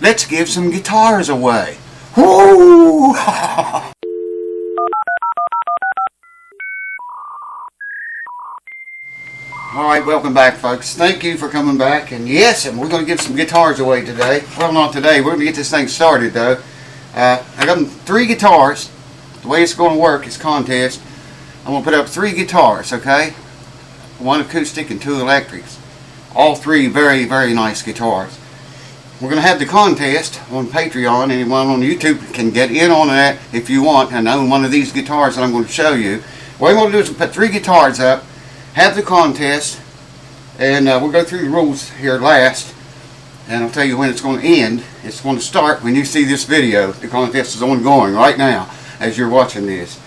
let's give some guitars away. Woo! Alright, welcome back, folks. Thank you for coming back. And yes, we're going to give some guitars away today. Well, not today. We're going to get this thing started, though. I got 3 guitars. The way it's going to work is contest. I'm going to put up 3 guitars, okay? 1 acoustic and 2 electrics. All 3 very, very nice guitars. We're going to have the contest on Patreon. Anyone on YouTube can get in on that if you want and own one of these guitars that I'm going to show you. What I'm going to do is put 3 guitars up, have the contest, and we'll go through the rules here last, and I'll tell you when it's going to end. It's going to start when you see this video. The contest is ongoing right now as you're watching this.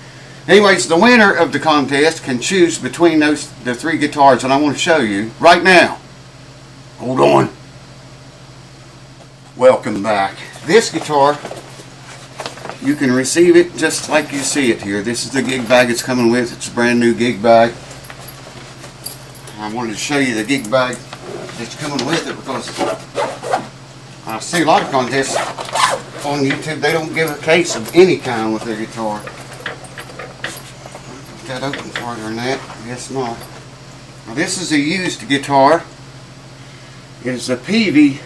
Anyways, the winner of the contest can choose between the 3 guitars that I want to show you right now. Hold on. Welcome back. This guitar, you can receive it just like you see it here. This is the gig bag it's coming with. It's a brand new gig bag. I wanted to show you the gig bag that's coming with it because I see a lot of contests on YouTube. They don't give a case of any kind with their guitar. Put that open farther than that. I guess not. Now, this is a used guitar. It is a PV.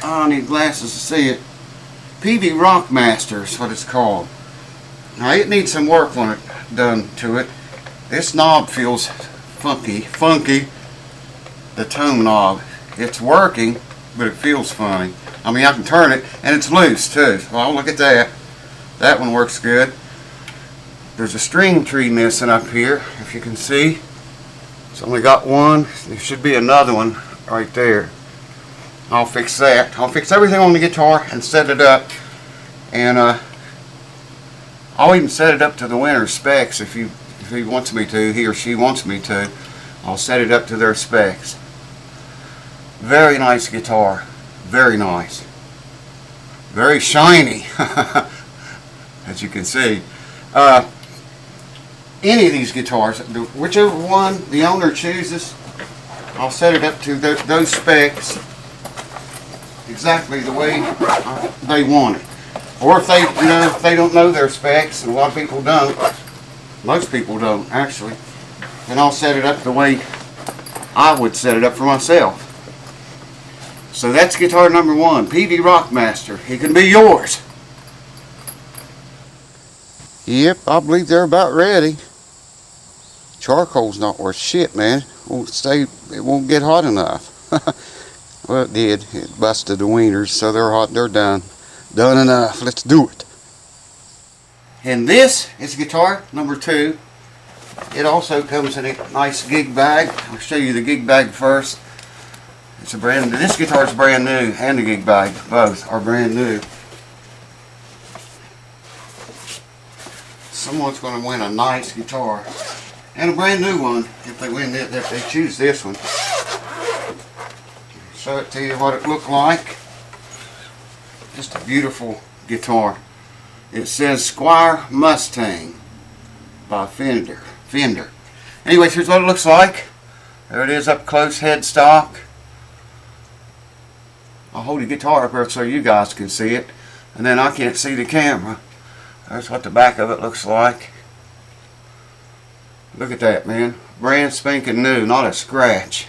I need glasses to see it. PV Rockmaster is what it's called. Now it needs some work on it done to it. This knob feels funky. The tone knob. It's working, but it feels funny. I mean, I can turn it, and it's loose too. Well, look at that. That one works good. There's a string tree missing up here, if you can see. It's only got one. There should be another one right there. I'll fix that. I'll fix everything on the guitar and set it up. And I'll even set it up to the winner's specs if he wants me to, he or she wants me to. I'll set it up to their specs. Very nice guitar. Very nice. Very shiny, as you can see. Any of these guitars, whichever one the owner chooses, I'll set it up to those specs exactly the way they want it. Or if they don't know their specs, and a lot of people don't, most people don't actually, then I'll set it up the way I would set it up for myself. So that's guitar number 1, PV Rockmaster. It can be yours. Yep, I believe they're about ready. Charcoal's not worth shit, man. It won't get hot enough. Well, it did. It busted the wieners, so they're hot. They're done. Done enough. Let's do it. And this is guitar number 2. It also comes in a nice gig bag. I'll show you the gig bag first. It's a brand new. This guitar is brand new, and the gig bag, both are brand new. Someone's going to win a nice guitar and a brand new one if they win it. If they choose this one. Show it to you what it looked like. Just a beautiful guitar. It says Squire Mustang by Fender. Anyways, here's what it looks like. There it is up close, headstock. I'll hold the guitar up here so you guys can see it, and then I can't see the camera. That's what the back of it looks like. Look at that, man. Brand spanking new, not a scratch.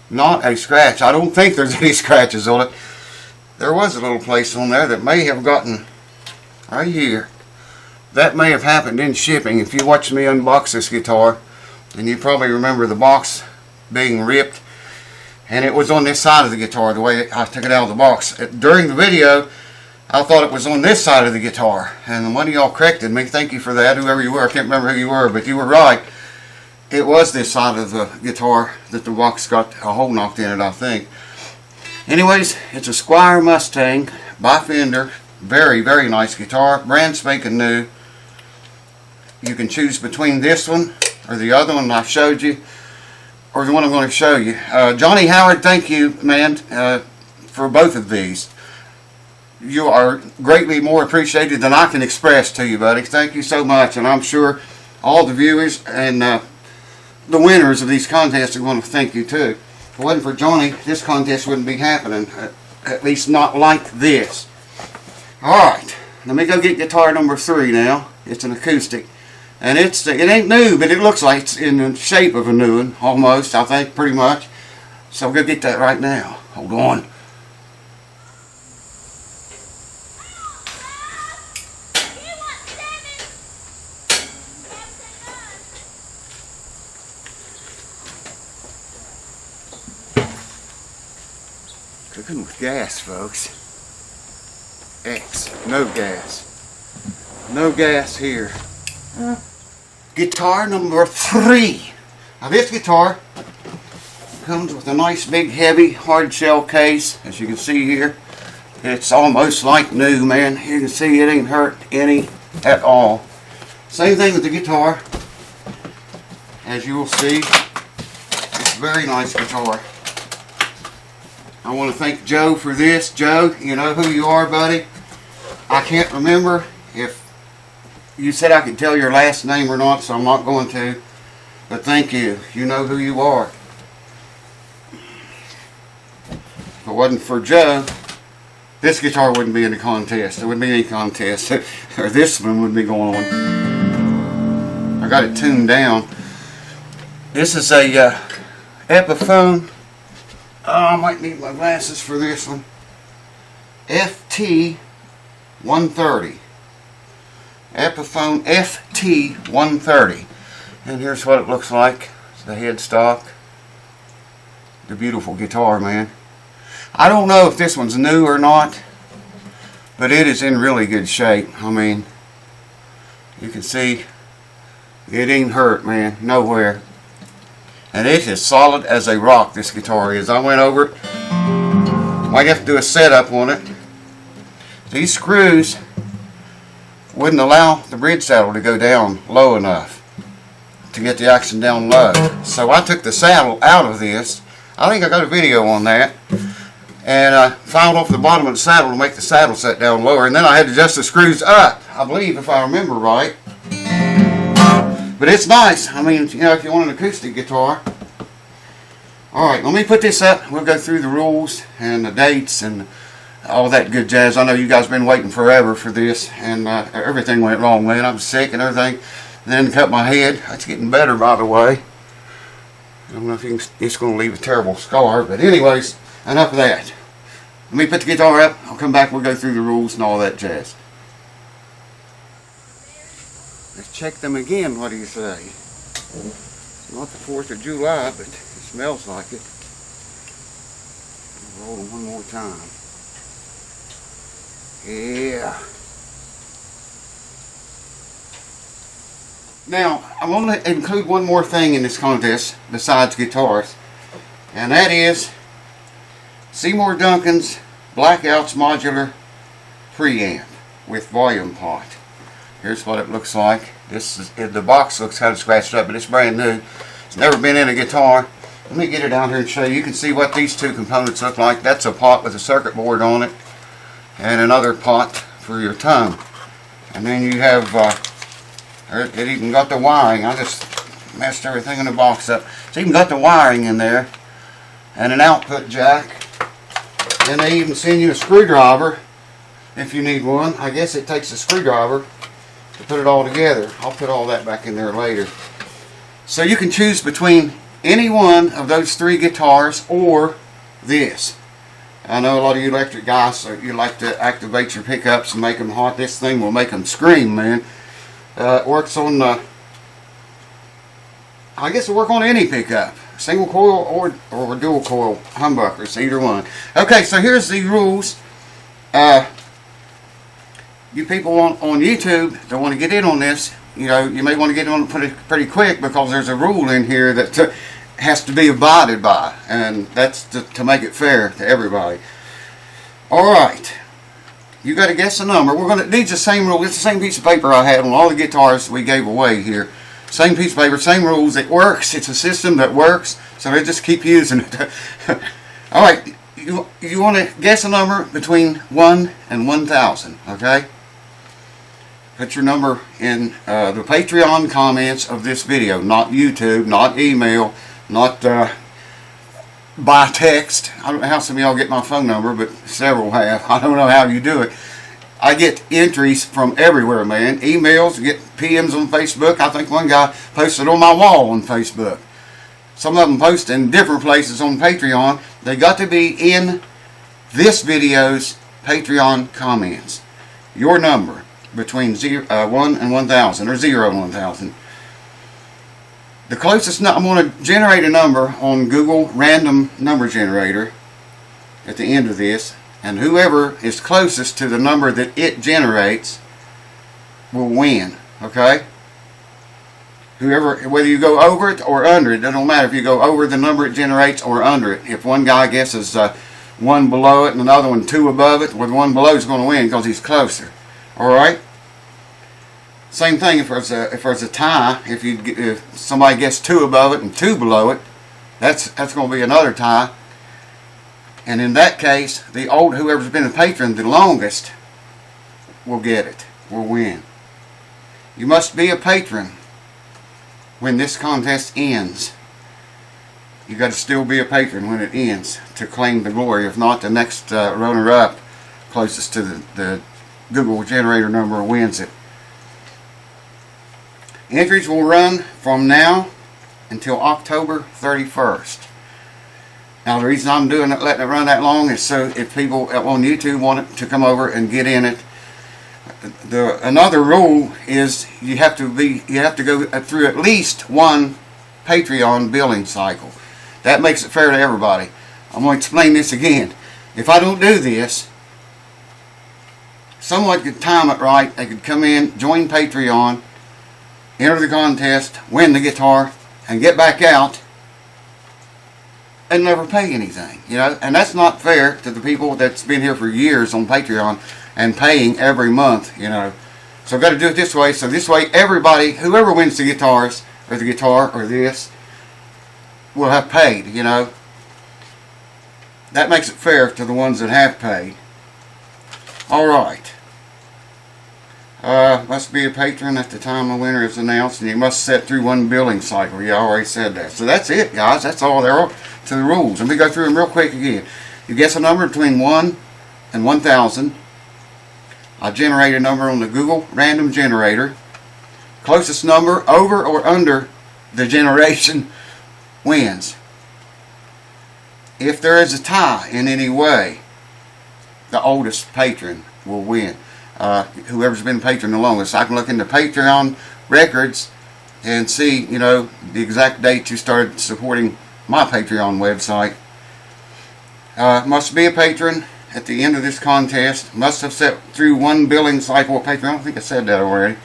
Not a scratch. I don't think there's any scratches on it. There was a little place on there that may have gotten right here. That may have happened in shipping. If you watched me unbox this guitar, then you probably remember the box being ripped. And it was on this side of the guitar, the way I took it out of the box. During the video, I thought it was on this side of the guitar. And one of y'all corrected me. Thank you for that, whoever you were. I can't remember who you were, but you were right. It was this side of the guitar that the box got a hole knocked in it, I think. Anyways, it's a Squire Mustang by Fender. Very, very nice guitar. Brand spanking new. You can choose between this one or the other one I showed you, or the one I'm going to show you. Johnny Howard, thank you, man, for both of these. You are greatly more appreciated than I can express to you, buddy. Thank you so much, and I'm sure all the viewers and the winners of these contests are going to thank you too. If it wasn't for Johnny, this contest wouldn't be happening. At least not like this. Alright, let me go get guitar number 3 now. It's an acoustic. And it ain't new, but it looks like it's in the shape of a new one, almost, I think, pretty much. So we'll go get that right now. Hold on. Cooking with gas, folks. No gas. No gas here. Guitar number 3. Now this guitar comes with a nice big heavy hard shell case, as you can see here. It's almost like new, man. You can see it ain't hurt any at all. Same thing with the guitar. As you will see, it's a very nice guitar. I want to thank Joe for this. Joe, you know who you are, buddy. I can't remember if you said I could tell your last name or not, so I'm not going to. But thank you. You know who you are. If it wasn't for Joe, this guitar wouldn't be in the contest. There wouldn't be any contest. Or this one wouldn't be going on. I got it tuned down. This is a Epiphone. Oh, I might need my glasses for this one. FT130. Epiphone FT130. And here's what it looks like. It's the headstock. The beautiful guitar, man. I don't know if this one's new or not, but it is in really good shape. I mean, you can see it ain't hurt, man. Nowhere. And it is solid as a rock, this guitar is. I went over it. Might have to do a setup on it. These screws wouldn't allow the bridge saddle to go down low enough to get the action down low. So I took the saddle out of this. I think I got a video on that. And I filed off the bottom of the saddle to make the saddle set down lower. And then I had to adjust the screws up, I believe, if I remember right. But it's nice. I mean, you know, if you want an acoustic guitar. Alright, let me put this up. We'll go through the rules and the dates and all that good jazz. I know you guys have been waiting forever for this. And everything went wrong, man. I was sick and everything. And then cut my head. That's getting better, by the way. I don't know if you can, it's going to leave a terrible scar. But anyways, enough of that. Let me put the guitar up. I'll come back. We'll go through the rules and all that jazz. Let's check them again, what do you say? It's not the 4th of July, but it smells like it. Roll them one more time. Yeah. Now, I want to include one more thing in this contest besides guitars. And that is Seymour Duncan's Blackouts Modular Preamp with volume pot. Here's what it looks like. This is, the box looks kind of scratched up, but it's brand new. It's never been in a guitar. Let me get it down here and show you. You can see what these two components look like. That's a pot with a circuit board on it, and another pot for your tone. And then you have, it even got the wiring. I just messed everything in the box up. It's even got the wiring in there, and an output jack. And they even send you a screwdriver if you need one. I guess it takes a screwdriver to put it all together. I'll put all that back in there later. So you can choose between any one of those 3 guitars or this. I know a lot of you electric guys, so you like to activate your pickups and make them hot. This thing will make them scream, man. It works on, I guess it'll work on any pickup. Single coil or dual coil humbuckers, either one. Okay, so here's the rules. You people on YouTube that want to get in on this, you know, you may want to get on it pretty quick, because there's a rule in here that has to be abided by, and that's to make it fair to everybody. Alright, you got to guess a number. We're going to need the same rule. It's the same piece of paper I had on all the guitars we gave away here. Same piece of paper, same rules. It works. It's a system that works, so they just keep using it. Alright, you want to guess a number between 1 and 1,000, okay? Put your number in the Patreon comments of this video, not YouTube, not email, not by text. I don't know how some of y'all get my phone number, but several have. I don't know how you do it. I get entries from everywhere, man. Emails, get PMs on Facebook. I think one guy posted on my wall on Facebook. Some of them post in different places on Patreon. They got to be in this video's Patreon comments. Your number between 1 and 1,000 or 0 and 1,000. The closest, I'm going to generate a number on Google random number generator at the end of this, and whoever is closest to the number that it generates will win. Okay? Whoever, whether you go over it or under it, it doesn't matter if you go over the number it generates or under it. If one guy guesses one below it and another one 2 above it, well, the one below is going to win because he's closer. All right. Same thing if there's a tie. If somebody gets 2 above it and 2 below it, that's going to be another tie. And in that case, whoever's been a patron the longest will get it, will win. You must be a patron when this contest ends. You got to still be a patron when it ends to claim the glory. If not, the next runner-up closest to the Google generator number wins it. Entries will run from now until October 31st. Now, the reason I'm letting it run that long is so if people on YouTube want it to come over and get in it. Another rule is you have to go through at least one Patreon billing cycle. That makes it fair to everybody. I'm going to explain this again. If I don't do this, someone could time it right. They could come in, join Patreon, enter the contest, win the guitar, and get back out and never pay anything. You know, and that's not fair to the people that's been here for years on Patreon and paying every month, you know. So I've got to do it this way. So this way everybody, whoever wins the guitars, or the guitar, or this, will have paid, you know. That makes it fair to the ones that have paid. Alright. Must be a patron at the time a winner is announced, and you must set through one billing cycle. You already said that. So that's it, guys. That's all there are to the rules. Let me go through them real quick again. You guess a number between 1 and 1,000. I generate a number on the Google random generator. Closest number over or under the generation wins. If there is a tie in any way, the oldest patron will win. Whoever's been patron the longest. I can look into Patreon records and see, you know, the exact date you started supporting my Patreon website. Must be a patron at the end of this contest. Must have set through one billing cycle of Patreon. I think I said that already.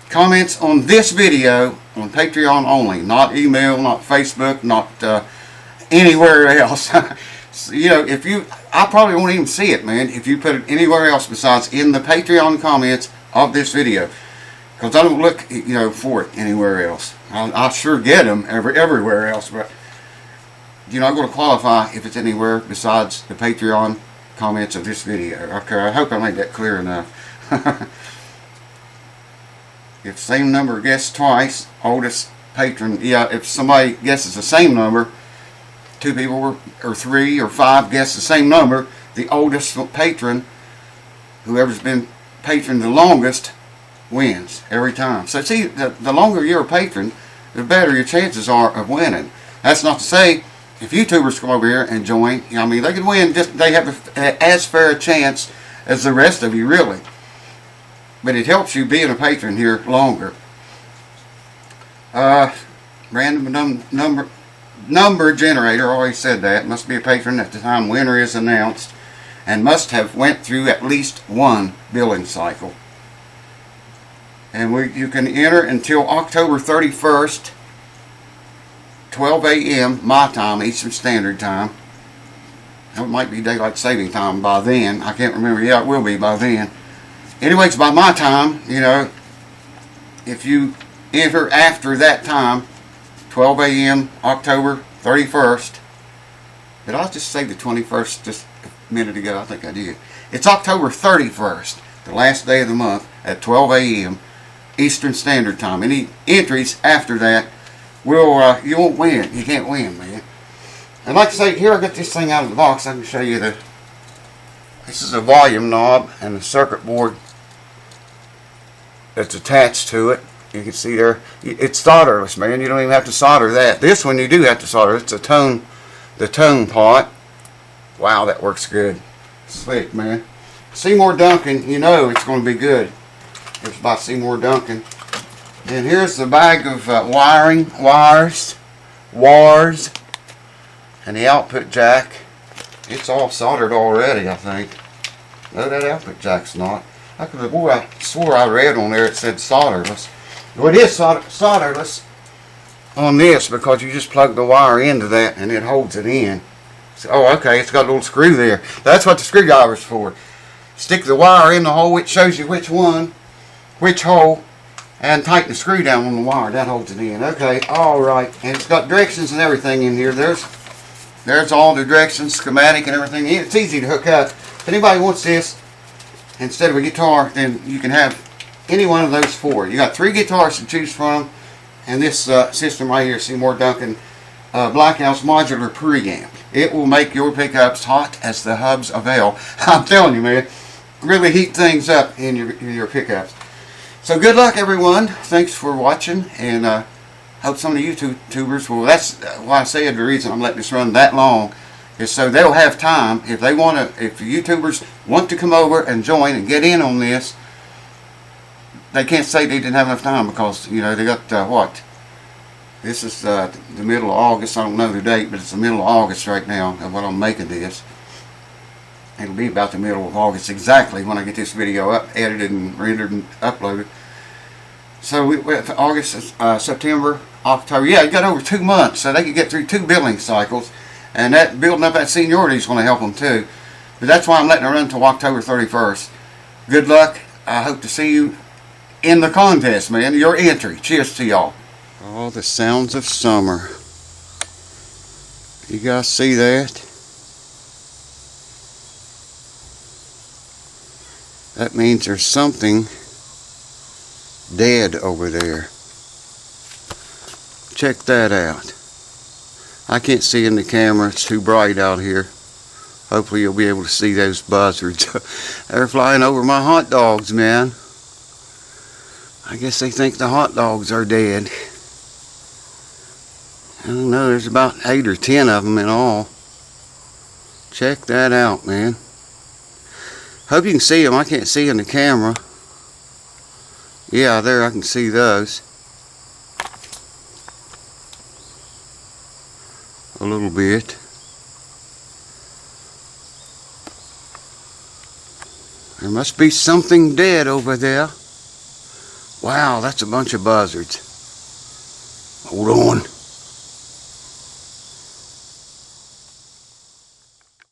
Comments on this video on Patreon only. Not email, not Facebook, not anywhere else. So, you know, I probably won't even see it, man, if you put it anywhere else besides in the Patreon comments of this video. Because I don't look, you know, for it anywhere else. I sure get them everywhere else, but you're not going to qualify if it's anywhere besides the Patreon comments of this video. Okay, I hope I made that clear enough. If same number guessed twice, oldest patron, yeah, if somebody guesses the same number, 2 people or 3 or 5 guess the same number, the oldest patron, whoever's been patron the longest, wins every time. So see, the longer you're a patron, the better your chances are of winning. That's not to say if YouTubers come over here and join, you know, I mean, they can win, just they have as fair a chance as the rest of you, really. But it helps you being a patron here longer. Random number generator, already said that. Must be a patron at the time winner is announced, and must have went through at least one billing cycle. And you can enter until October 31st, 12 a.m. my time, Eastern Standard Time. It might be daylight saving time by then. I can't remember. Yeah, it will be by then. Anyways, by my time, you know, if you enter after that time, 12 a.m. October 31st. Did I just say the 21st just a minute ago? I think I did. It's October 31st, the last day of the month, at 12 a.m. Eastern Standard Time. Any entries after that will you won't win. You can't win, man. And like I say, here I got this thing out of the box. I can show you this is a volume knob and the circuit board that's attached to it. You can see there, it's solderless, man. You don't even have to solder that. This one you do have to solder. It's the tone pot. Wow, that works good. Slick, man. Seymour Duncan, you know it's going to be good. It's by Seymour Duncan. And here's the bag of wires, and the output jack. It's all soldered already, I think. No, that output jack's not. I swore I read on there it said solderless. Well, it is solderless on this because you just plug the wire into that and it holds it in. So, oh, okay, it's got a little screw there. That's what the screwdriver's for. Stick the wire in the hole, it shows you which hole, and tighten the screw down on the wire. That holds it in. Okay, alright. And it's got directions and everything in here. There's all the directions, schematic and everything. It's easy to hook up. If anybody wants this instead of a guitar, then you can have any one of those four. You got 3 guitars to choose from, and this system right here, Seymour Duncan Black House Modular Preamp. It will make your pickups hot as the hubs of hell. I'm telling you, man, really heat things up in your pickups. So good luck, everyone. Thanks for watching, and hope some of the YouTubers will. That's why I said the reason I'm letting this run that long is so they'll have time if they want to. If the YouTubers want to come over and join and get in on this, they can't say they didn't have enough time because they got what? This is the middle of August. I don't know the date, but it's the middle of August right now of when I'm making this. It'll be about the middle of August exactly when I get this video up, edited and rendered and uploaded. So we went to August, September, October. Yeah, you got over 2 months, so they could get through 2 billing cycles, and that building up that seniority is going to help them too. But that's why I'm letting it run until October 31st. Good luck. I hope to see you in the contest, man. Your entry. Cheers to y'all. Oh, the sounds of summer. You guys see that? That means there's something dead over there. Check that out. I can't see in the camera. It's too bright out here. Hopefully you'll be able to see those buzzards. They're flying over my hot dogs, man. I guess they think the hot dogs are dead. I don't know. There's about 8 or 10 of them in all. Check that out, man. Hope you can see them. I can't see in the camera. Yeah, there I can see those. A little bit. There must be something dead over there. Wow, that's a bunch of buzzards. Hold on.